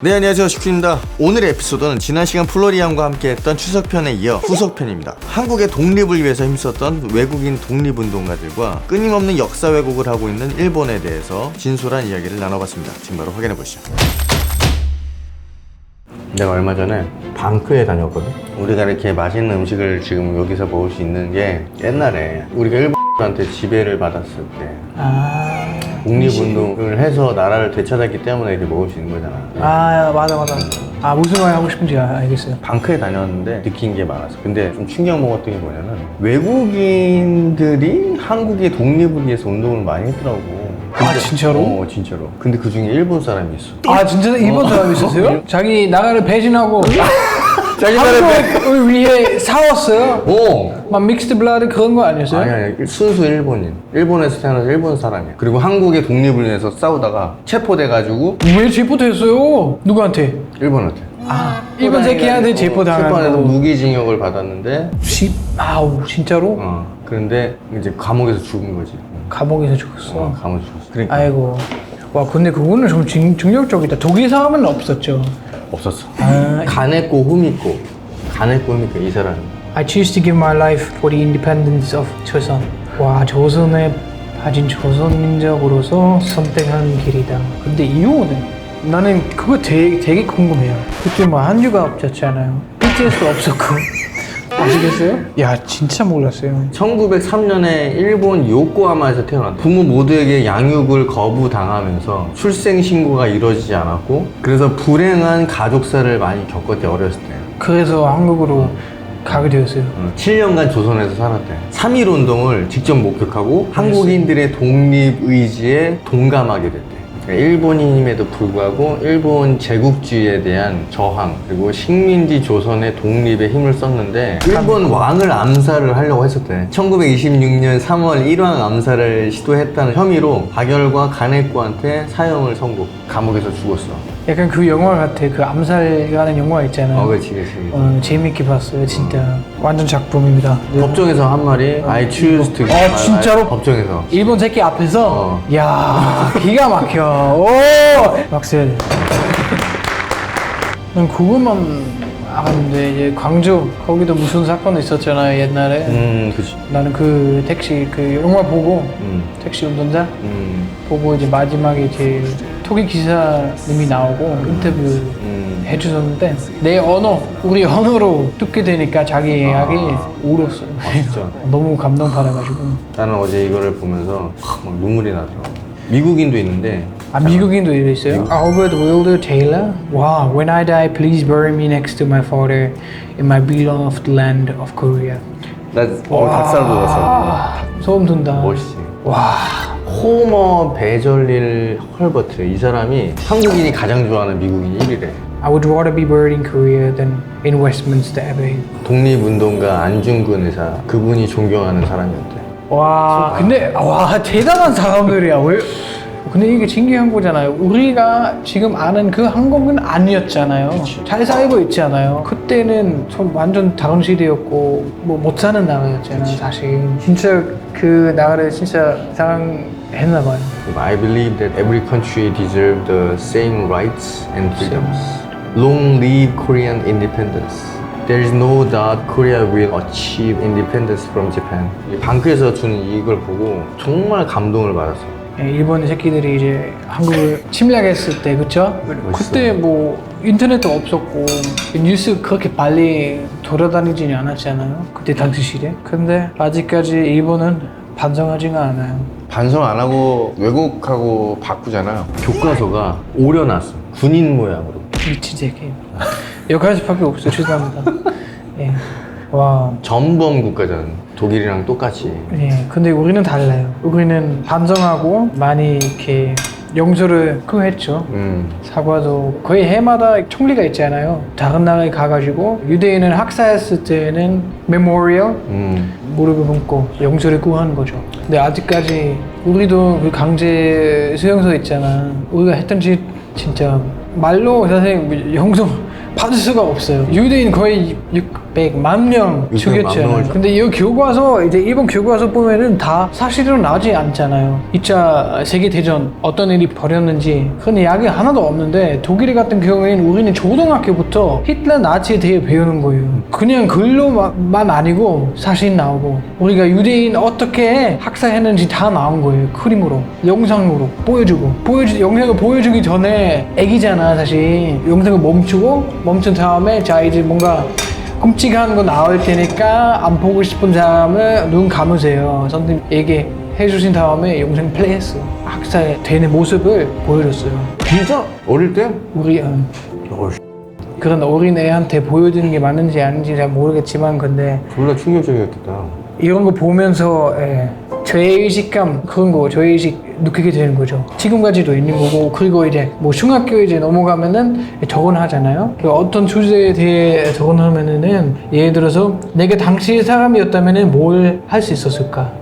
네, 안녕하세요, 식준입니다. 오늘의 에피소드는 지난 시간 플로리안과 함께 했던 추석편에 이어 후속편입니다. 한국의 독립을 위해서 힘썼던 외국인 독립운동가들과 끊임없는 역사 왜곡을 하고 있는 일본에 대해서 진솔한 이야기를 나눠봤습니다. 지금 바로 확인해보시죠. 내가 얼마 전에 방크에 다녔거든. 우리가 이렇게 맛있는 음식을 지금 여기서 먹을 수 있는 게 옛날에 우리가 일본한테 지배를 받았을 때 독립운동을 해서 나라를 되찾았기 때문에 이렇게 먹을 수 있는 거잖아. 맞아. 무슨 말 하고 싶은지 알겠어요. 방크에 다녔는데 느낀 게 많았어. 근데 좀 충격 먹었던 게 뭐냐면 외국인들이 한국의 독립을 위해서 운동을 많이 했더라고. 근데, 진짜로? 진짜로. 근데 그 중에 일본 사람이 있어. 진짜 일본 사람이 있었어요? 자기 나라를 배신하고 자기 나라를 위해 싸웠어요? 오! 막 믹스드 블라드 그런 거 아니었어요? 아니 순수 일본인. 일본에서 태어나서 일본 사람이야. 그리고 한국의 독립을 위해서 싸우다가 체포돼가지고 왜 체포됐어요? 누구한테? 일본한테. 일본 새끼한테 체포당하고. 체포해서 무기징역을 받았는데 진짜로? 그런데 이제 감옥에서 죽은 거지. 감옥에서 죽었어? 감옥에서 죽었어. 그러니까 아이고. 와 근데 그거는 좀 충격적이다. 독일 사람은 없었죠? 없었어. 가네코 후미코 이 사람이. I choose to give my life for the independence of 조선. 와 조선에 가진 조선민족으로서 선택한 길이다. 근데 이유는 나는 그거 되게 궁금해요. 그때 뭐 한류가 없었잖아요. BTS도 없었고. 아시겠어요? 야 진짜 몰랐어요. 1903년에 일본 요코하마에서 태어났다. 부모 모두에게 양육을 거부당하면서 출생 신고가 이루어지지 않았고, 그래서 불행한 가족사를 많이 겪었대. 어렸을 때. 그래서 한국으로 가게 되었어요. 7년간 조선에서 살았대. 3.1 운동을 직접 목격하고 한국인들의 독립의지에 동감하게 됐대. 일본인임에도 불구하고 일본 제국주의에 대한 저항, 그리고 식민지 조선의 독립에 힘을 썼는데 일본 왕을 암살을 하려고 했었대. 1926년 3월 일왕 암살을 시도했다는 혐의로 박열과 가네코한테 사형을 선고. 감옥에서 죽었어. 약간 그 영화 같아. 그 암살가는 영화 있잖아요. 그렇지. 재밌게 봤어요. 진짜 완전 작품입니다. 법정에서 한 말이 I choose to. 진짜로? 법정에서. 일본 새끼 앞에서? 야 기가 막혀. 오! 박셀. 난 그것만 알았는데 이제 광주 거기도 무슨 사건 있었잖아요 옛날에. 그치. 나는 그 택시 그 영화 보고 택시 운전자 보고 이제 마지막에 이제 토기 기사님이 나오고 인터뷰 해주셨는데 내 언어, 우리 언어로 듣게 되니까 자기 이야기 울었어요. 진짜. 너무 감동받아가지고. 나는 어제 이거를 보면서 막 눈물이 나더라고. 미국인도 있는데. 미국인도 있어요? Albert Wilder Taylor. Wow, when I die, please bury me next to my father in my beloved land of Korea. 나 닭살 돋았어. 소름 돋는다. 멋있지. 와. 호머 베절릴 헐버트, 이 사람이 한국인이 가장 좋아하는 미국인 1위래. I would rather be buried in Korea than in Westminster Abbey. 독립운동가 안중근 의사, 그분이 존경하는 사람이었대. 와, 근데 와 대단한 사람들이야. 왜? 근데 이게 신기한 거잖아요. 우리가 지금 아는 그 한국은 아니었잖아요. 그치. 잘 살고 있잖아요. 그때는 좀 완전 다른 시대였고 뭐 못 사는 나라였잖아요. 사실 진짜 그 나라를 진짜 사랑했나 봐요. I believe that every country deserves the same rights and freedoms. Long live Korean independence. There is no doubt Korea will achieve independence from Japan. 방크에서 주는 이걸 보고 정말 감동을 받았어요. 일본 새끼들이 이제 한국을 침략했을 때, 그쵸? 그때 뭐 인터넷도 없었고 뉴스 그렇게 빨리 돌아다니지는 않았잖아요. 그때 당시 시대. 근데 아직까지 일본은 반성하지가 않아요. 반성 안 하고 왜곡하고 바꾸잖아요. 교과서가 오려놨어. 군인 모양으로. 미친 새끼. 여기까지밖에 없어요. 죄송합니다. 예. 와. 전범 국가잖아. 독일이랑 똑같이. 예. 근데 우리는 달라요. 우리는 반성하고 많이 이렇게 용서를 했죠. 사과도 거의 해마다 총리가 있잖아요. 다른 나라에 가가지고 유대인을 학살했을 때는 메모리얼 무릎을 꿇고 용서를 구하는 거죠. 근데 아직까지 우리도 그 강제 수용소 있잖아. 우리가 했던 짓 진짜 말로 사실 용서 받을 수가 없어요. 유대인 거의 600만 명 600만 죽였잖아요. 명을 근데 이 교과서 이제 일본 교과서 보면은 다 사실은 나지 않잖아요. 2차 세계대전 어떤 일이 벌였는지 그런 이야기 하나도 없는데 독일 같은 경우에는 우리는 초등학교부터 히틀러 나치에 대해 배우는 거예요. 그냥 글로만 아니고 사실 나오고 우리가 유대인 어떻게 학살했는지 다 나온 거예요. 그림으로 영상으로 보여주고 영상을 보여주기 전에 애기잖아 사실. 영상을 멈춘 다음에 자 이제 뭔가 끔찍한 거 나올 테니까 안 보고 싶은 사람은 눈 감으세요. 선생님 얘기해 주신 다음에 영상 플레이했어. 학살되는 모습을 보여줬어요. 진짜? 어릴 때? 우리 그런 어린애한테 보여주는 게 맞는지 아닌지 잘 모르겠지만 근데 졸라 충격적이었겠다. 이런 거 보면서 죄의식감 그런 거 죄의식 느끼게 되는 거죠. 지금까지도 있는 거고 그리고 이제 뭐 중학교 이제 넘어가면은 적언하잖아요. 그 어떤 주제에 대해 적언하면은 예를 들어서 내가 당시의 사람이었다면은 뭘 할 수 있었을까?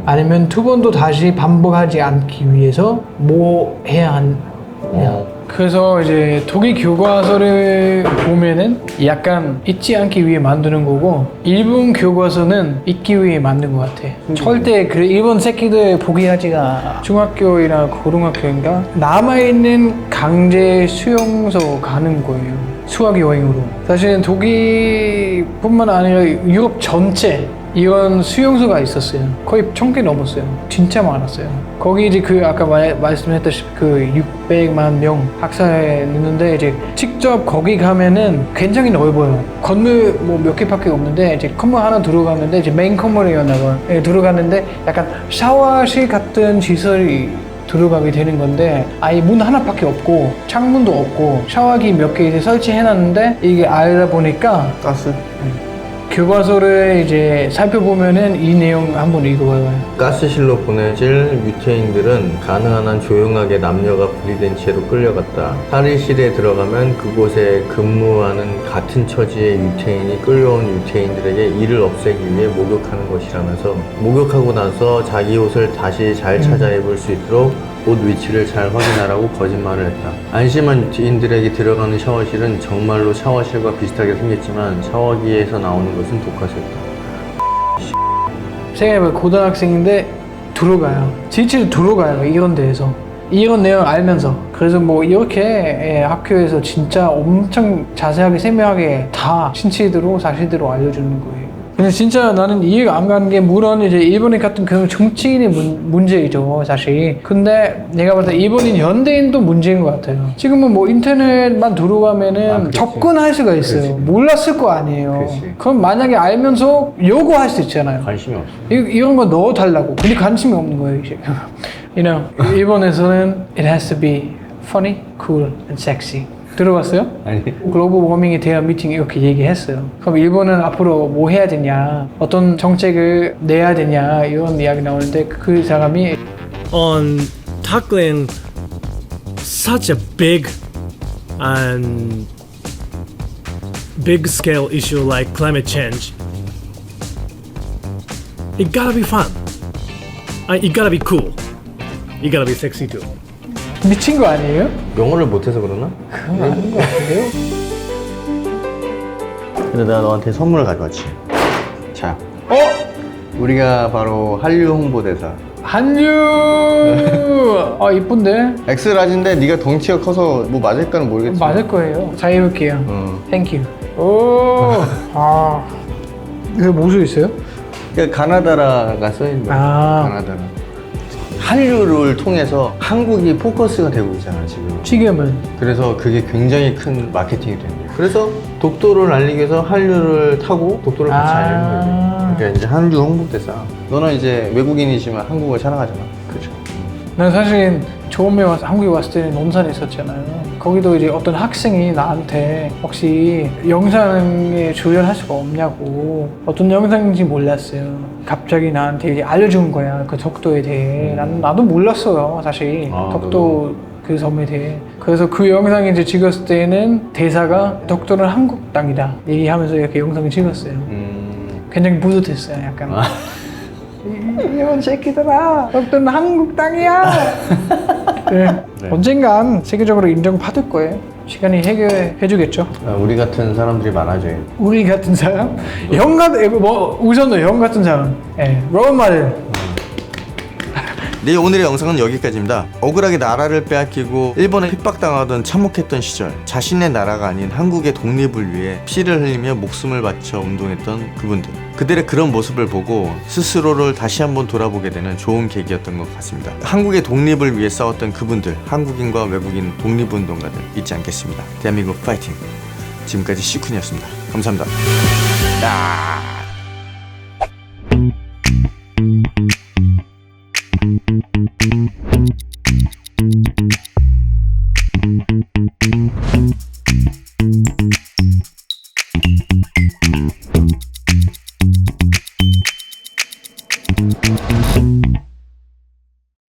아니면 두 번도 다시 반복하지 않기 위해서 뭐 해야 하냐? 그래서 이제 독일 교과서를 보면은 약간 잊지 않기 위해 만드는 거고 일본 교과서는 잊기 위해 만든 것 같아. 절대 그 일본 새끼들 포기하지가 중학교나 고등학교인가 남아있는 강제 수용소 가는 거예요. 수학 여행으로. 사실은 독일뿐만 아니라 유럽 전체 이런 수용소가 있었어요. 거의 1000개 넘었어요. 진짜 많았어요. 거기 이제 그 아까 말씀했다시피 그 600만 명 학살했는데 이제 직접 거기 가면은 굉장히 넓어요. 건물 뭐 몇 개밖에 없는데 이제 건물 하나 들어가는데 이제 메인 건물이었나 봐요. 들어갔는데 약간 샤워실 같은 시설이 들어가게 되는 건데 아예 문 하나밖에 없고 창문도 없고 샤워기 몇 개 이제 설치해놨는데 이게 알다 보니까 가스? 교과서를 이제 살펴보면은 이 내용 한번 읽어봐요. 가스실로 보내질 유태인들은 가능한 한 조용하게 남녀가 분리된 채로 끌려갔다. 탈의실에 들어가면 그곳에 근무하는 같은 처지의 유태인이 끌려온 유태인들에게 이를 없애기 위해 목욕하는 것이라면서 목욕하고 나서 자기 옷을 다시 잘 찾아 입을 수 있도록 옷 위치를 잘 확인하라고 거짓말을 했다. 안심한 유태인들에게 들어가는 샤워실은 정말로 샤워실과 비슷하게 생겼지만 샤워기에서 나오는 것은 독가스였다. 생각해봐요. 고등학생인데 들어가요. 실제로 들어가요. 이런 데에서. 이런 내용 알면서. 그래서 뭐 이렇게 학교에서 진짜 엄청 자세하게 세밀하게 다 신체대로 사실대로 알려주는 거예요. 근데 진짜 나는 이해가 안 가는 게 물론 이제 일본인 같은 그런 정치인의 문제이죠 사실. 근데 내가 봤을 때 일본인 현대인도 문제인 것 같아요. 지금은 뭐 인터넷만 들어가면은 접근할 수가 있어요. 그렇지. 몰랐을 거 아니에요. 그렇지. 그럼 만약에 알면서 요구할 수 있잖아요. 관심이 없어. 이런 거 넣어달라고. 근데 관심이 없는 거예요 이제. 일본에서는 it has to be funny, cool and sexy. 들어봤어요? 아니. 글로벌 워밍에 대한 미팅 이렇게 얘기했어요. 그럼 일본은 앞으로 뭐 해야 되냐, 어떤 정책을 내야 되냐 이런 이야기 나오는데 그 사람이 on tackling such a big and big scale issue like climate change, it gotta be fun. It gotta be cool. It gotta be sexy too. 미친 거 아니에요? 영어를 못해서 그러나? 그건 아닌 것 같은데요? 근데 내가 너한테 선물을 가져왔지. 자, 우리가 바로 한류 홍보대사. 한류. 아 이쁜데? 엑스라지인데 네가 덩치가 커서 뭐 맞을까는 모르겠지. 맞을 거예요. 잘 입을게요. 땡큐. 이거 무슨 있어요? 그러니까 가나다라가 써있는 거야. 가나다라. 한류를 통해서 한국이 포커스가 되고 있잖아 지금은. 그래서 그게 굉장히 큰 마케팅이 된 거야. 그래서 독도를 알리기 위해서 한류를 타고 독도를 같이 알리는 거야. 그러니까 이제 한류 홍보대사. 너는 이제 외국인이지만 한국을 사랑하잖아. 그렇죠. 난 사실 처음에 한국에 왔을 때는 논산에 있었잖아요. 거기도 이제 어떤 학생이 나한테 혹시 영상에 출연할 수가 없냐고 어떤 영상인지 몰랐어요. 갑자기 나한테 이제 알려준 거야 그 독도에 대해. 나도 몰랐어요 사실. 독도 그 섬에 대해. 그래서 그 영상 이제 찍었을 때는 대사가 독도는 한국 땅이다 얘기하면서 이렇게 영상을 찍었어요. 굉장히 뿌듯했어요 약간. 이런 새끼들아 독도는 한국 땅이야. 네. 언젠간 세계적으로 인정받을 거예요. 시간이 해결해주겠죠. 우리 같은 사람들이 많아져요. 우리 같은 사람, 형 같은 우선도 형 같은 사람, 롤모델. 네, 오늘의 영상은 여기까지입니다. 억울하게 나라를 빼앗기고 일본에 핍박당하던 참혹했던 시절, 자신의 나라가 아닌 한국의 독립을 위해 피를 흘리며 목숨을 바쳐 운동했던 그분들, 그들의 그런 모습을 보고 스스로를 다시 한번 돌아보게 되는 좋은 계기였던 것 같습니다. 한국의 독립을 위해 싸웠던 그분들, 한국인과 외국인 독립운동가들 잊지 않겠습니다. 대한민국 파이팅! 지금까지 시쿤이었습니다. 감사합니다.